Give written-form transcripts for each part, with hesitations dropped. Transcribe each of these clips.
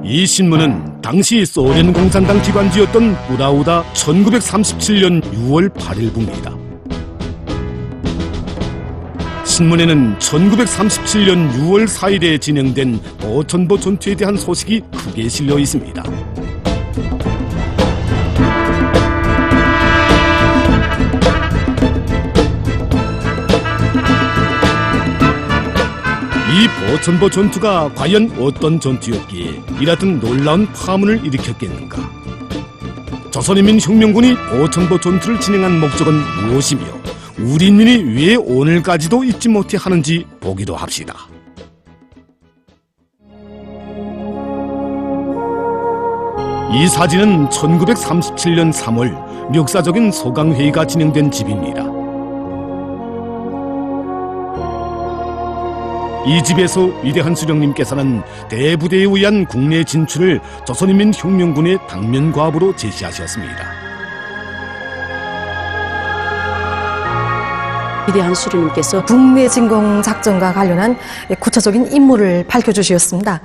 이 신문은 당시 소련 공산당 기관지였던 우라우다 1937년 6월 8일부입니다. 신문에는 1937년 6월 4일에 진행된 보천보 전투에 대한 소식이 크게 실려 있습니다. 이 보천보 전투가 과연 어떤 전투였기에 이같은 놀라운 파문을 일으켰겠는가? 조선인민혁명군이 보천보 전투를 진행한 목적은 무엇이며 우리 인민이 왜 오늘까지도 잊지 못해 하는지 보기로 합시다. 이 사진은 1937년 3월 역사적인 소강회의가 진행된 집입니다. 이 집에서 위대한 수령님께서는 대부대에 의한 국내 진출을 조선인민혁명군의 당면과업으로 제시하셨습니다. 위대한 수령님께서 국내 진공 작전과 관련한 구체적인 임무를 밝혀주셨습니다.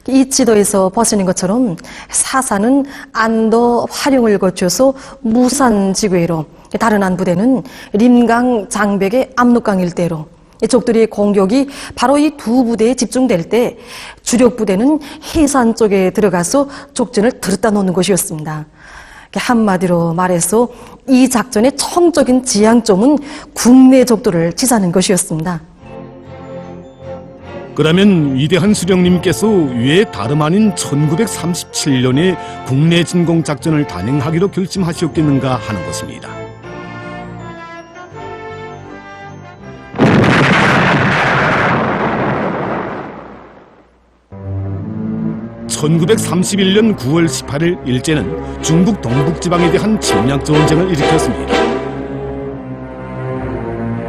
이 지도에서 보시는 것처럼 사사는 안도 화룡을 거쳐서 무산 지구로, 다른 한 부대는 림강 장백의 압록강 일대로, 적들의 공격이 바로 이 두 부대에 집중될 때 주력 부대는 해산 쪽에 들어가서 적진을 들었다 놓는 것이었습니다. 한마디로 말해서 이 작전의 총적인 지향점은 국내 적도를 치자는 것이었습니다. 그러면 위대한 수령님께서 왜 다름 아닌 1937년에 국내 진공 작전을 단행하기로 결심하셨겠는가 하는 것입니다. 1931년 9월 18일 일제는 중국 동북지방에 대한 침략 전쟁을 일으켰습니다.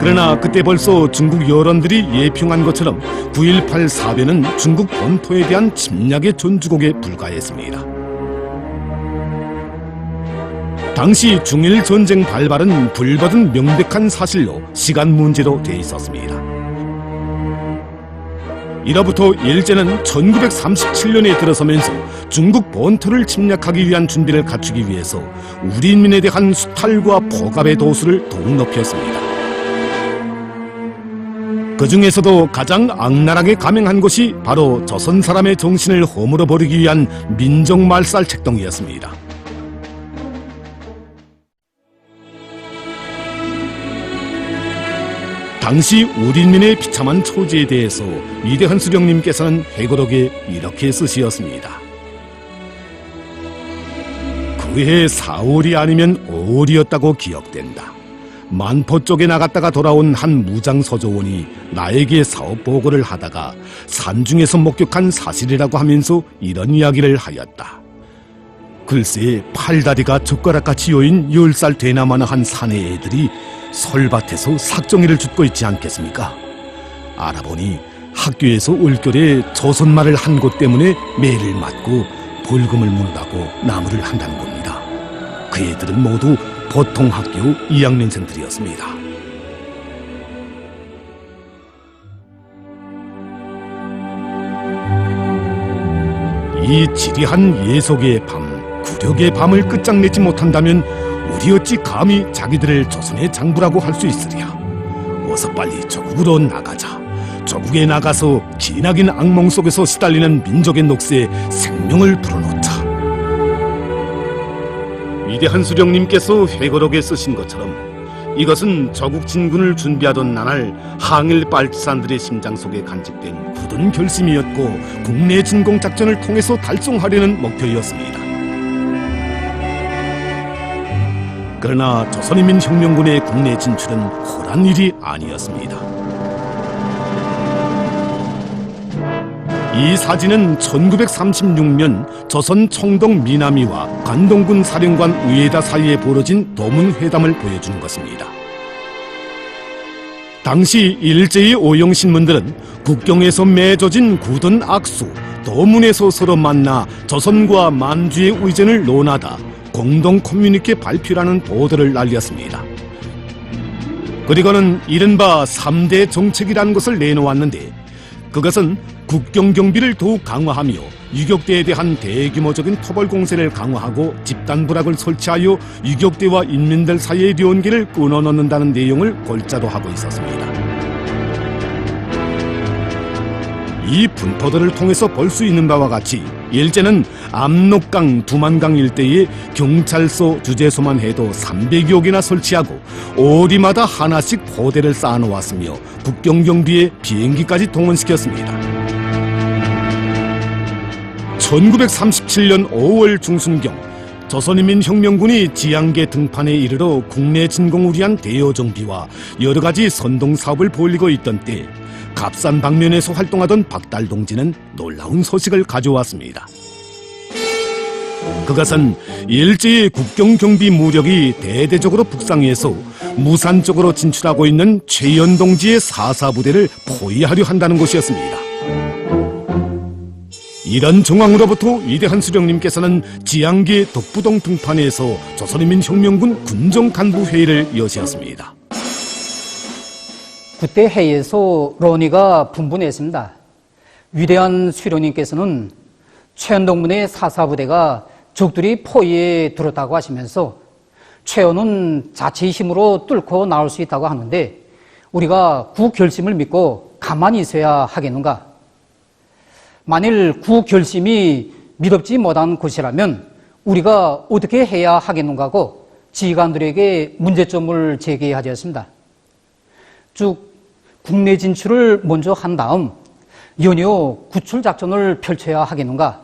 그러나 그때 벌써 중국 여론들이 예평한 것처럼 9.18 사변은 중국 본토에 대한 침략의 전주곡에 불과했습니다. 당시 중일 전쟁 발발은 불보듯 명백한 사실로 시간 문제로 돼 있었습니다. 이로부터 일제는 1937년에 들어서면서 중국 본토를 침략하기 위한 준비를 갖추기 위해서 우리 인민에 대한 수탈과 포갑의 도수를 더욱 높였습니다. 그 중에서도 가장 악랄하게 감행한 것이 바로 조선 사람의 정신을 허물어 버리기 위한 민족말살 책동이었습니다. 당시 우리 인민의 비참한 처지에 대해서 위대한 수령님께서는 회고록에 이렇게 쓰시었습니다. 그해 4월이 아니면 5월이었다고 기억된다. 만포 쪽에 나갔다가 돌아온 한 무장서조원이 나에게 사업 보고를 하다가 산중에서 목격한 사실이라고 하면서 이런 이야기를 하였다. 글쎄 팔다리가 젓가락같이 여인 10살 되나마나 한 사내 애들이 설밭에서 삭정이를 줍고 있지 않겠습니까? 알아보니 학교에서 올겨울에 조선말을 한 곳 때문에 매를 맞고 벌금을 물으라고 나무를 한다는 겁니다. 그 애들은 모두 보통 학교 2학년생들이었습니다. 이 지리한 예속의 밤, 굴욕의 밤을 끝장내지 못한다면 우리 어찌 감히 자기들을 조선의 장부라고 할 수 있으랴. 어서 빨리 조국으로 나가자. 조국에 나가서 기나긴 악몽 속에서 시달리는 민족의 녹새에 생명을 불어넣자. 위대한 수령님께서 회고록에 쓰신 것처럼 이것은 조국 진군을 준비하던 나날 항일 빨치산들의 심장 속에 간직된 굳은 결심이었고 국내 진공 작전을 통해서 달성하려는 목표였습니다. 그러나 조선인민혁명군의 국내 진출은 허란 일이 아니었습니다. 이 사진은 1936년 조선 청동 미나미와 관동군 사령관 우에다 사이에 벌어진 도문회담을 보여주는 것입니다. 당시 일제의 오용신문들은 국경에서 맺어진 굳은 악수, 도문에서 서로 만나 조선과 만주의 의전을 논하다 공동 커뮤니케 발표라는 보도를 날렸습니다. 그리고는 이른바 3대 정책이라는 것을 내놓았는데 그것은 국경 경비를 더욱 강화하며 유격대에 대한 대규모적인 토벌 공세를 강화하고 집단 부락을 설치하여 유격대와 인민들 사이의 연계를 끊어놓는다는 내용을 골자로 하고 있었습니다. 이 분포들을 통해서 볼 수 있는 바와 같이 일제는 압록강, 두만강 일대에 경찰서, 주재소만 해도 300여 개나 설치하고 어디마다 하나씩 포대를 쌓아놓았으며 국경경비에 비행기까지 동원시켰습니다. 1937년 5월 중순경 조선인민혁명군이 지양계 등판에 이르러 국내 진공을 위한 대여 정비와 여러 가지 선동 사업을 벌이고 있던 때 갑산 방면에서 활동하던 박달 동지는 놀라운 소식을 가져왔습니다. 그것은 일제의 국경경비 무력이 대대적으로 북상해서 무산 쪽으로 진출하고 있는 최연 동지의 사사부대를 포위하려 한다는 것이었습니다. 이런 정황으로부터 이대한 수령님께서는 지양계 덕부동 등판에서 조선인민혁명군 군정간부회의를 여시었습니다. 그때 회의에서 논의가 분분했습니다. 위대한 수령님께서는 최연동문의 사사부대가 적들이 포위에 들었다고 하시면서 최연은 자체의 힘으로 뚫고 나올 수 있다고 하는데 우리가 구 결심을 믿고 가만히 있어야 하겠는가? 만일 구 결심이 믿업지 못한 것이라면 우리가 어떻게 해야 하겠는가고 지휘관들에게 문제점을 제기하였습니다. 쭉 국내 진출을 먼저 한 다음 연이어 구출 작전을 펼쳐야 하겠는가?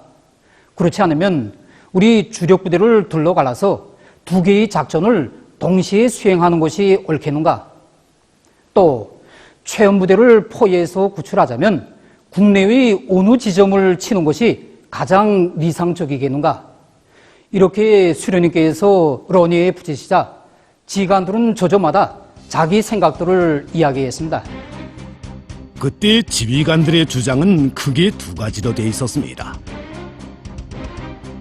그렇지 않으면 우리 주력 부대를 둘러갈라서 두 개의 작전을 동시에 수행하는 것이 옳겠는가? 또 최연 부대를 포위해서 구출하자면 국내의 어느 지점을 치는 것이 가장理想적이겠는가? 이렇게 수령님께서 논의에 붙이시자 지휘관들은 저저마다 자기 생각들을 이야기했습니다. 그때 지휘관들의 주장은 크게 두 가지로 돼 있었습니다.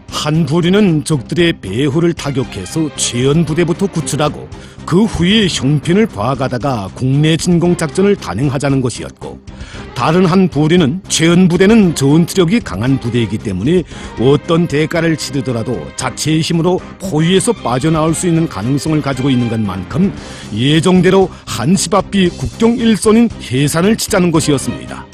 한 부류는 적들의 배후를 타격해서 최연 부대부터 구출하고 그 후에 형편을 봐가다가 국내 진공 작전을 단행하자는 것이었고, 다른 한 부류는 최연 부대는 전투력이 강한 부대이기 때문에 어떤 대가를 치르더라도 자체의 힘으로 포위에서 빠져나올 수 있는 가능성을 가지고 있는 것만큼 예정대로 한시 앞이 국경 일선인 해산을 치자는 것이었습니다.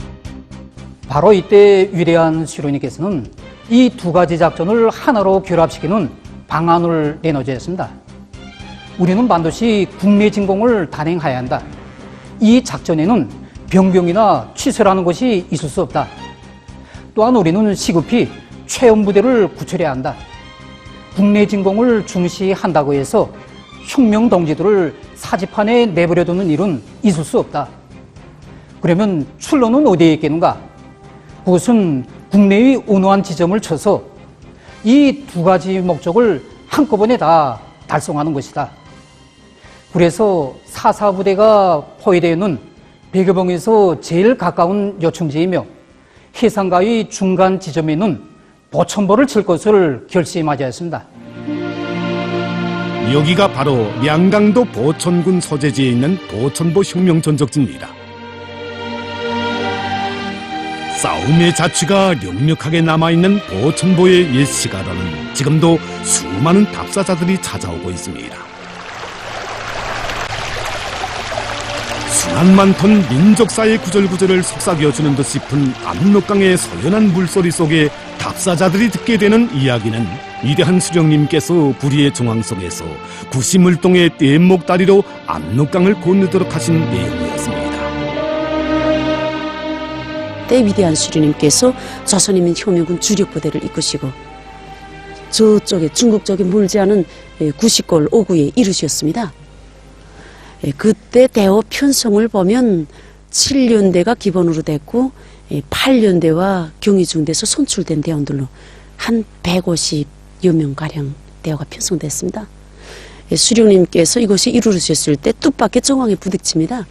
바로 이때 위대한 수령님께서는 이 두 가지 작전을 하나로 결합시키는 방안을 내놓으셨습니다. 우리는 반드시 국내 진공을 단행해야 한다. 이 작전에는 병병이나 취소라는 것이 있을 수 없다. 또한 우리는 시급히 최연 부대를 구출해야 한다. 국내 진공을 중시한다고 해서 혁명 동지들을 사지판에 내버려두는 일은 있을 수 없다. 그러면 출로는 어디에 있겠는가? 그것은 국내의 온화한 지점을 쳐서 이 두 가지 목적을 한꺼번에 다 달성하는 것이다. 그래서 사사부대가 포위되어 있는 백여봉에서 제일 가까운 요충지이며 해상가의 중간 지점에 있는 보천보를 칠 것을 결심하였습니다. 여기가 바로 양강도 보천군 소재지에 있는 보천보 혁명전적지입니다. 싸움의 자취가 역력하게 남아있는 보천보의 옛 시가로는 지금도 수많은 답사자들이 찾아오고 있습니다. 순한 많던 민족사의 구절구절을 속삭여주는 듯 싶은 압록강의 소연한 물소리 속에 답사자들이 듣게 되는 이야기는 위대한 수령님께서 불의의 정황 속에서 구시물동의 뗏목다리로 압록강을 건너도록 하신 내용이었습니다. 때 위대한 수령님께서 조선인민혁명군 주력부대를 이끄시고 저쪽에 중국 쪽에 멀지 않은 구시골 오구에 이르셨습니다. 그때 대호 편성을 보면 7년대가 기본으로 됐고 8년대와 경의중대에서 선출된 대원들로 한 150여 명가량 대호가 편성됐습니다. 수령님께서 이것이 이루어졌을 때 뜻밖의 정황에 부딪힙니다.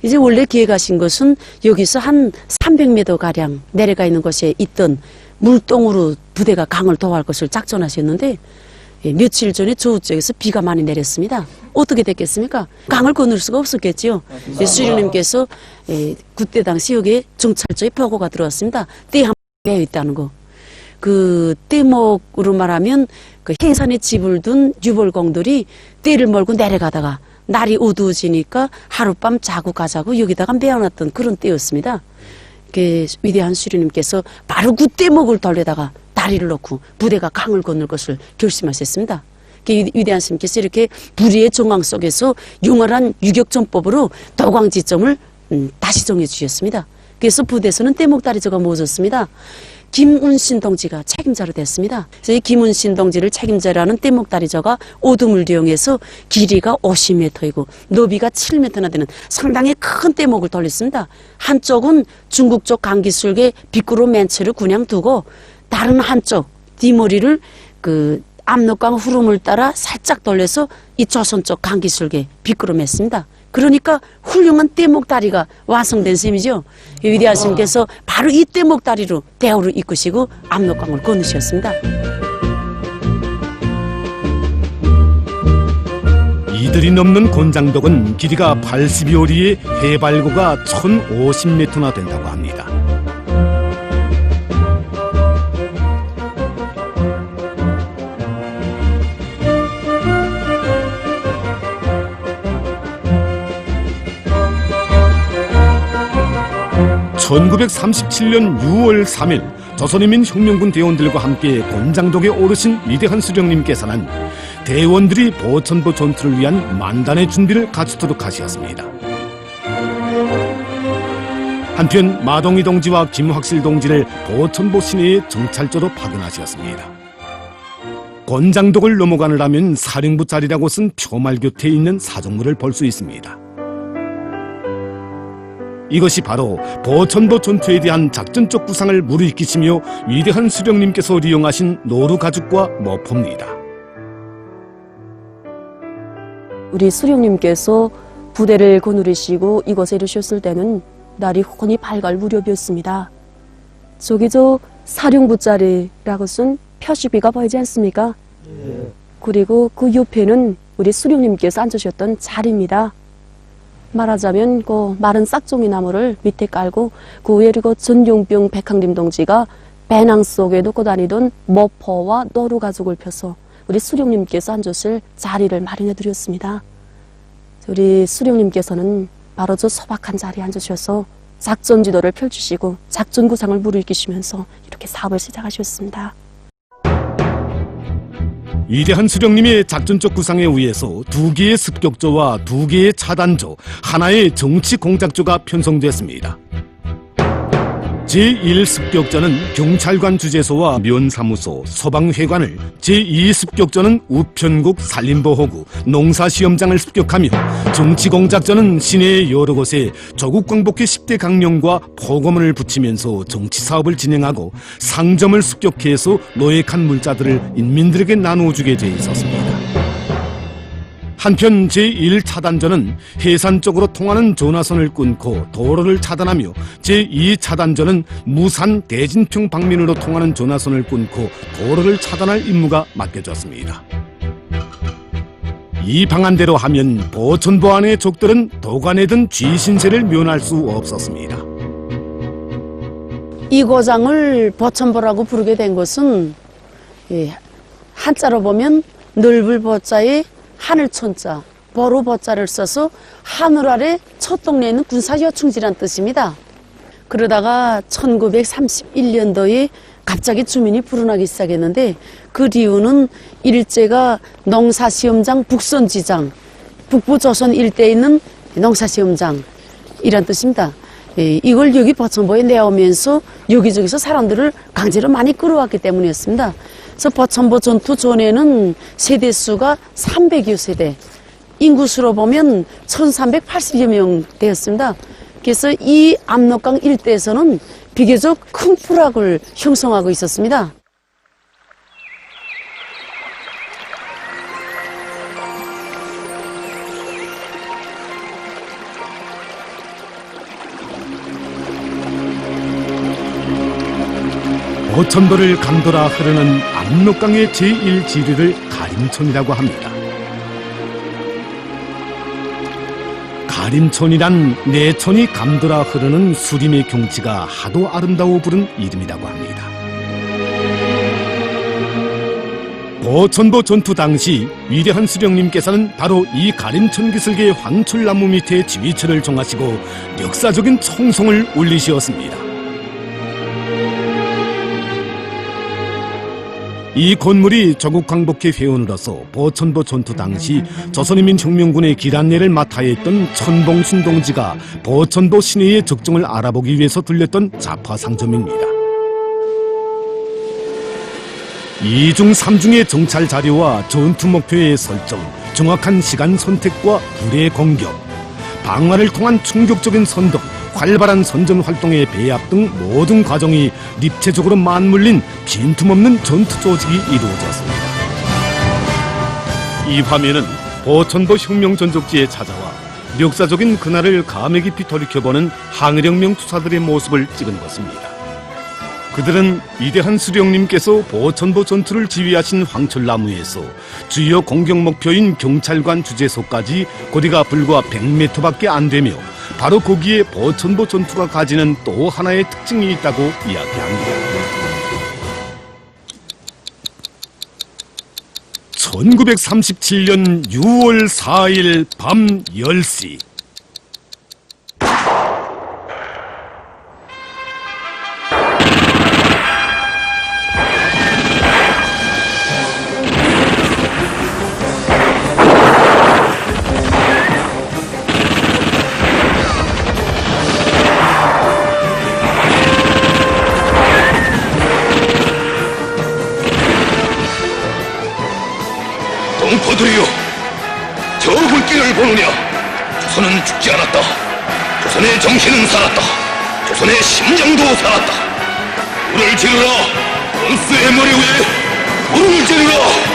이제 원래 기획하신 것은 여기서 한 300m가량 내려가 있는 곳에 있던 물동으로 부대가 강을 도할 것을 작전하셨는데 며칠 전에 저쪽에서 비가 많이 내렸습니다. 어떻게 됐겠습니까? 강을 건널 수가 없었겠지요. 수령님께서 그때 당시 여기에 정찰조에 보고가 들어왔습니다. 떼 한 번 매여 있다는 거. 그 떼목으로 말하면 그 해산에 집을 둔 유벌공들이 떼를 몰고 내려가다가 날이 어두워지니까 하룻밤 자고 가자고 여기다가 매어놨던 그런 떼였습니다. 그 위대한 수령님께서 바로 그 떼목을 돌려다가 다리를 놓고 부대가 강을 건널 것을 결심하셨습니다. 그 위대한 스님께서 이렇게 불의의 정황 속에서 용활한 유격전법으로 도광지점을 다시 정해 주셨습니다. 그래서 부대에서는 떼목다리저가 모졌습니다. 김운신 동지가 책임자로 됐습니다. 그래서 이 김운신 동지를 책임자라는 떼목다리저가 오둠을 이용해서 길이가 50m이고 너비가 7m나 되는 상당히 큰 떼목을 돌렸습니다. 한쪽은 중국 쪽 강기술계 빗구로 맨체를 그냥 두고 다른 한쪽 뒷머리를 그 압록강 흐름을 따라 살짝 돌려서 이 조선 쪽 강기술계 빗구로 맸습니다. 그러니까 훌륭한 떼목다리가 완성된 셈이죠. 위대한 스님께서 바로 이 떼목다리로 대우를 이끄시고 압록강을 건너셨습니다. 이들이 넘는 곤장독은 길이가 82오리에 해발고가 1050m나 된다고 합니다. (1937년 6월 3일) 조선인민 혁명군 대원들과 함께 곤장독에 오르신 위대한 수령님께서는 대원들이 보천보 전투를 위한 만단의 준비를 갖추도록 하셨습니다. 한편 마동희 동지와 김확실 동지를 보천보 시내의 정찰조로 파견하셨습니다. 곤장독을 넘어가느라면 사령부 자리라고 쓴 표말 곁에 있는 사정물을 볼 수 있습니다. 이것이 바로 보천보 전투에 대한 작전적 구상을 무르익히시며 위대한 수령님께서 리용하신 노루가죽과 모포입니다. 우리 수령님께서 부대를 거느리시고 이곳에 이르셨을 때는 날이 훤히 밝을 무렵이었습니다. 저기 저 사령부 자리라고 쓴 표시비가 보이지 않습니까? 그리고 그 옆에는 우리 수령님께서 앉으셨던 자리입니다. 말하자면 그 마른 싹종이 나무를 밑에 깔고 그 위에 그 전용병 백항림 동지가 배낭 속에 놓고 다니던 모포와 노루 가죽을 펴서 우리 수령님께서 앉으실 자리를 마련해 드렸습니다. 우리 수령님께서는 바로 저 소박한 자리에 앉으셔서 작전 지도를 펼치시고 작전 구상을 무르익히시면서 이렇게 사업을 시작하셨습니다. 위대한 수령님의 작전적 구상에 의해서 2개의 습격조와 2개의 차단조, 하나의 정치 공작조가 편성됐습니다. 제1습격조는 경찰관 주재소와 면사무소, 소방회관을, 제2습격조는 우편국, 산림보호구, 농사시험장을 습격하며 정치공작조는 시내의 여러 곳에 조국 광복회 10대 강령과 포고문을 붙이면서 정치사업을 진행하고 상점을 습격해서 노획한 물자들을 인민들에게 나누어주게 돼 있었습니다. 한편 제1차단조는 해산 쪽으로 통하는 전화선을 끊고 도로를 차단하며 제2차단조는 무산 대진평 방면으로 통하는 전화선을 끊고 도로를 차단할 임무가 맡겨졌습니다. 이 방안대로 하면 보천보 안의 적들은 도간에 든 쥐신세를 면할 수 없었습니다. 이 고장을 보천보라고 부르게 된 것은 한자로 보면 넓을 보자에 하늘천자, 보로 보자를 써서 하늘 아래 첫 동네에는 군사요충지란 뜻입니다. 그러다가 1931년도에 갑자기 주민이 불어나기 시작했는데 그 이유는 일제가 농사시험장 북선지장, 북부조선 일대에 있는 농사시험장 이란 뜻입니다. 이걸 여기 보천보에 내오면서 여기저기서 사람들을 강제로 많이 끌어왔기 때문이었습니다. 그래서 보천보 전투 전에는 세대수가 300여 세대, 인구수로 보면 1380여 명 되었습니다. 그래서 이 압록강 일대에서는 비교적 큰 부락을 형성하고 있었습니다. 보천보를 감돌아 흐르는 압록강의 제1지류를 가림천이라고 합니다. 가림천이란 내천이 감돌아 흐르는 수림의 경치가 하도 아름다워 부른 이름이라고 합니다. 보천보 전투 당시 위대한 수령님께서는 바로 이 가림천 기슭의 황철나무 밑에 지휘처를 정하시고 역사적인 청송을 울리시었습니다. 이 건물이 조국 광복회 회원으로서 보천보 전투 당시 조선인민혁명군의 기란례를 맡아야 했던 천봉순 동지가 보천보 시내의 적정을 알아보기 위해서 들렸던 자파상점입니다. 2중 3중의 정찰 자료와 전투 목표의 설정, 정확한 시간 선택과 불의 공격, 방화를 통한 충격적인 선동, 활발한 선전 활동의 배합 등 모든 과정이 입체적으로 맞물린 빈틈없는 전투 조직이 이루어졌습니다. 이 화면은 보천보 혁명 전적지에 찾아와 역사적인 그날을 감회 깊이 돌이켜보는 항일혁명 투사들의 모습을 찍은 것입니다. 그들은 위대한 수령님께서 보천보 전투를 지휘하신 황철나무에서 주요 공격 목표인 경찰관 주재소까지 거리가 불과 100m밖에 안 되며 바로 거기에 보천보 전투가 가지는 또 하나의 특징이 있다고 이야기합니다. 1937년 6월 4일 밤 10시 동포들이여, 저 불길을 보느냐? 조선은 죽지 않았다. 조선의 정신은 살았다. 조선의 심장도 살았다. 불을 지르라. 원수의 머리 위에 불을 지르라.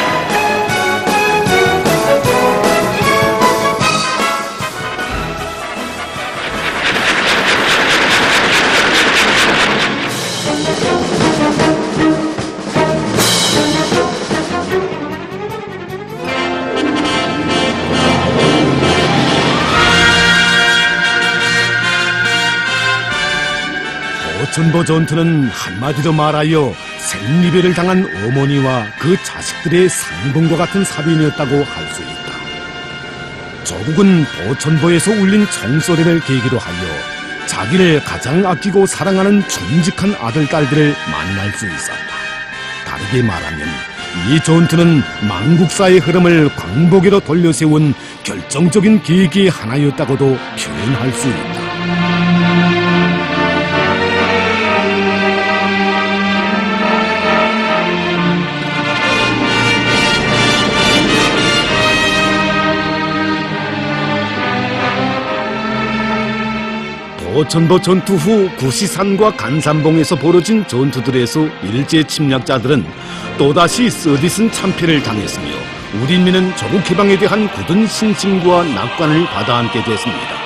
보천보 전투는 한마디로 말하여 생리배를 당한 어머니와 그 자식들의 상봉과 같은 사변이었다고 할 수 있다. 조국은 보천보에서 울린 총소리를 계기로 하여 자기를 가장 아끼고 사랑하는 춘직한 아들, 딸들을 만날 수 있었다. 다르게 말하면 이 전투는 망국사의 흐름을 광복으로 돌려세운 결정적인 계기의 하나였다고도 표현할 수 있다. 보천보 전투 후 구시산과 간산봉에서 벌어진 전투들에서 일제 침략자들은 또다시 서디슨 참패를 당했으며 우린민은 조국 해방에 대한 굳은 신심과 낙관을 받아안게 됐습니다.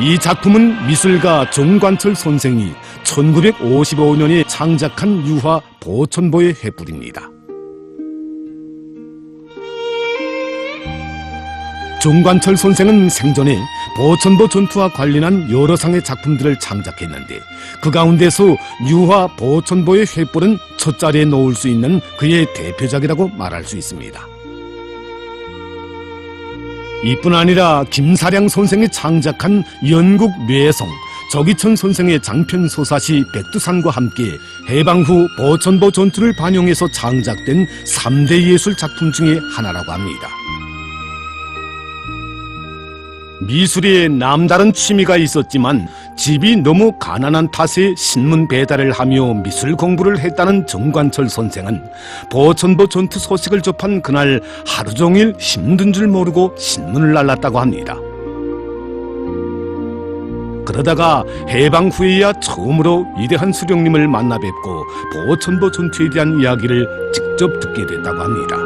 이 작품은 미술가 정관철 선생이 1955년에 창작한 유화 보천보의 횃불입니다. 정관철 선생은 생전에 보천보 전투와 관련한 여러 상의 작품들을 창작했는데 그 가운데서 유화 보천보의 횃불은 첫 자리에 놓을 수 있는 그의 대표작이라고 말할 수 있습니다. 이뿐 아니라 김사량 선생이 창작한 연국 뇌성, 적이천 선생의 장편 소사시 백두산과 함께 해방 후 보천보 전투를 반영해서 창작된 3대 예술 작품 중에 하나라고 합니다. 미술에 남다른 취미가 있었지만 집이 너무 가난한 탓에 신문 배달을 하며 미술 공부를 했다는 정관철 선생은 보천보 전투 소식을 접한 그날 하루 종일 힘든 줄 모르고 신문을 날랐다고 합니다. 그러다가 해방 후에야 처음으로 위대한 수령님을 만나 뵙고 보천보 전투에 대한 이야기를 직접 듣게 됐다고 합니다.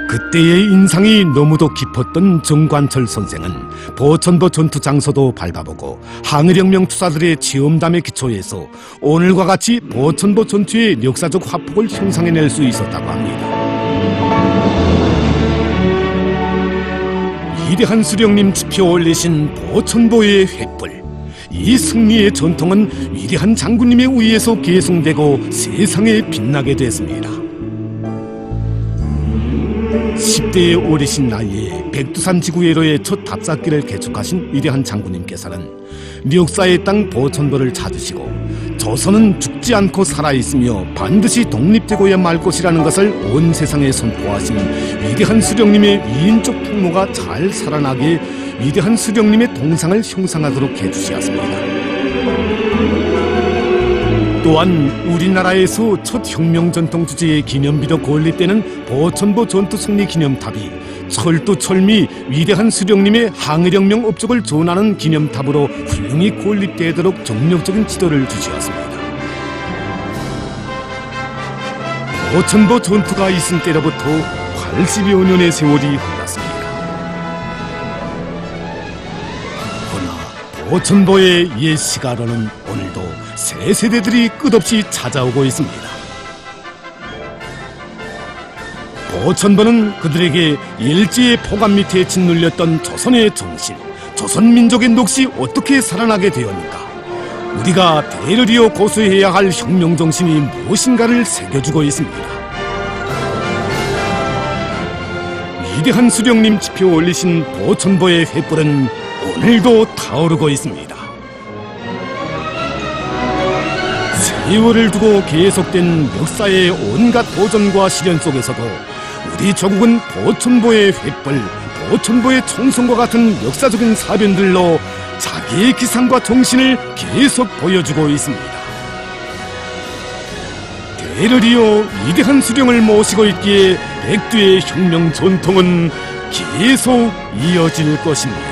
그때의 인상이 너무도 깊었던 정관철 선생은 보천보 전투 장소도 밟아보고 항일혁명 투사들의 체험담에 기초해서 오늘과 같이 보천보 전투의 역사적 화폭을 형상해낼 수 있었다고 합니다. 위대한 수령님 지표 올리신 보천보의 횃불. 이 승리의 전통은 위대한 장군님에 의해서 계승되고 세상에 빛나게 됐습니다. 10대의 어리신 나이에 백두산 지구회로의 첫 답사길을 개척하신 위대한 장군님께서는 역사의 땅 보천보를 찾으시고 조선은 죽지 않고 살아있으며 반드시 독립되고야 말 것이라는 것을 온 세상에 선포하신 위대한 수령님의 위인적 풍모가 잘 살아나게 위대한 수령님의 동상을 형상하도록 해주시었습니다. 또한 우리나라에서 첫 혁명 전통 주제의 기념비로 건립되는 보천보 전투 승리 기념탑이 철두철미 위대한 수령님의 항일혁명 업적을 전하는 기념탑으로 훌륭히 건립되도록 정력적인 지도를 주시었습니다. 보천보 전투가 있은 때로부터 80여 년의 세월이 흘렀습니다. 그러나 보천보의 옛 시가로는 오늘도 새 세대들이 끝없이 찾아오고 있습니다. 보천보는 그들에게 일제의 포감 밑에 짓눌렸던 조선의 정신, 조선민족의 넋이 어떻게 살아나게 되었는가, 우리가 대를 이어 고수해야 할 혁명정신이 무엇인가를 새겨주고 있습니다. 위대한 수령님 지표 올리신 보천보의 횃불은 오늘도 타오르고 있습니다. 세월을 두고 계속된 역사의 온갖 도전과 시련 속에서도 우리 조국은 보천보의 횃불, 보천보의 총성과 같은 역사적인 사변들로 자기의 기상과 정신을 계속 보여주고 있습니다. 대를 이어 위대한 수령을 모시고 있기에 백두의 혁명 전통은 계속 이어질 것입니다.